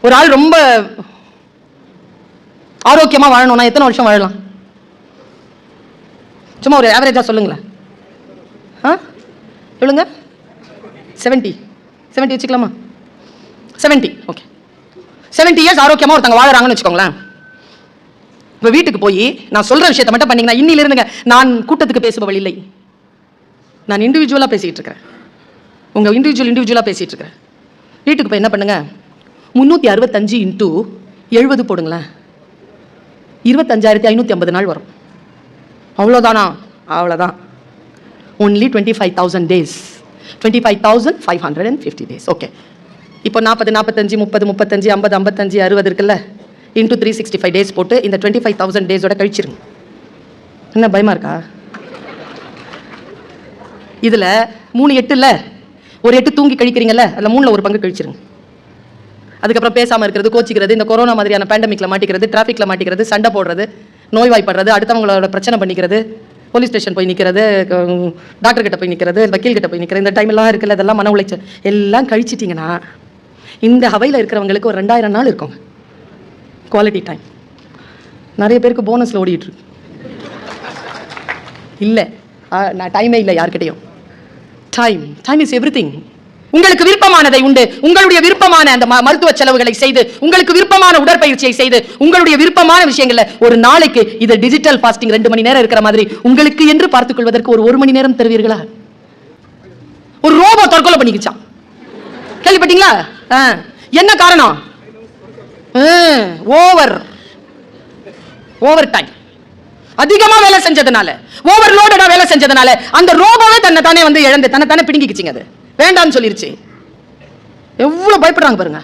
ஒரு ஆள் ரொம்ப ஆரோக்கியமா வாழணும்னா எத்தனை வருஷம் வாழலாம்? சும்மா ஒரு ஆவரேஜா சொல்லுங்களேன். சொல்லுங்க. 70 வச்சுக்கலாமா? 70. ஓகே, 70 இயர்ஸ் ஆரோக்கியமா ஒருத்தங்க வாழறாங்கன்னு வச்சுக்கோங்களேன். இப்போ வீட்டுக்கு போய் நான் சொல்ற விஷயத்தை மட்டும் பண்ணீங்கன்னா, இன்னில இருந்துங்க நான் கூட்டத்துக்கு பேசுபவள் இல்லை, நான் இண்டிவிஜுவலா பேசிட்டு இருக்கிறேன். உங்க இண்டிவிஜுவலா பேசிட்டு இருக்கிறேன். வீட்டுக்கு போய் என்ன பண்ணுங்க, 365 இன்டூ 70 போடுங்களேன், 25,550 நாள் வரும். அவ்வளோதானா? அவ்வளோதான். only 25,000 days, 25,550 days. ஓகே, இப்போ 40, 45, 30, 35, 50, 55, 60 இருக்குல்ல, இன்டூ 365 டேஸ் போட்டு இந்த 25,000 டேஸோட கழிச்சிருங்க. என்ன பயமா இருக்கா? இதுல 3 8 இல்ல, ஒரு 8 தூங்கி கழிக்கிறீங்கல்ல, அதில் 3ல் ஒரு பங்கு கழிச்சிருங்க. அதுக்கப்புறம் பேசாமல் இருக்கிறது, கோச்சிக்கிறது, இந்த கொரோனா மாதிரியான பேண்டமிக்ல மாட்டிக்கிறது, டிராஃபிக்ல மாட்டிக்கிறது, சண்டை போடுறது, நோய்வாய்ப்படுறது, அடுத்தவங்களோட பிரச்சனை பண்ணிக்கிறது, போலீஸ் ஸ்டேஷன் போய் நிற்கிறது, டாக்டர் கிட்ட போய் நிற்கிறது, வக்கீல் கிட்ட போய் நிற்கிறது, இந்த டைம் எல்லாம் இருக்குல்ல, இதெல்லாம் மன உளைச்சல் எல்லாம் கழிச்சிட்டிங்கன்னா இந்த ஹவையில் இருக்கிறவங்களுக்கு ஒரு 2000 நாள் இருக்குங்க குவாலிட்டி டைம். நிறைய பேருக்கு போனஸில் ஓடிட்டு இருக்கு. இல்லை, நான் டைமே இல்லை யார்கிட்டையும். Time is everything. உங்களுக்கு விருப்பமானதை உண்டு, உங்களுடைய விருப்பமான அந்த மருத்துவ செலவுகளை செய்து, உங்களுக்கு விருப்பமான உடற்பயிற்சியை செய்து, உங்களுடைய விருப்பமான விஷயங்கள்ல ஒரு நாளைக்கு இது டிஜிட்டல் ஃபாஸ்டிங் 2 மணி நேரம் இருக்கிற மாதிரி உங்களுக்கு என்று பார்த்துக் கொள்வதற்கு ஒரு 1 மணி நேரம் தருவீர்களா? ஒரு ரோபோ தற்கொலை பண்ணிக்கிச்சான், கேள்விப்பட்டீங்களா? என்ன காரணம்? ஓவர் டைம், அதிகமா வேலை செஞ்சதுனால, ஓவர்லோடடா வேலை செஞ்சதுனால அந்த ரோபோவே தன்னை தானே வந்து இழந்து தன்னை தானே பிடுங்கிக்கிச்சிங்க. அது வேண்டாம்னு சொல்லிருச்சு. எவ்வளவு பயப்படுறாங்க பாருங்க.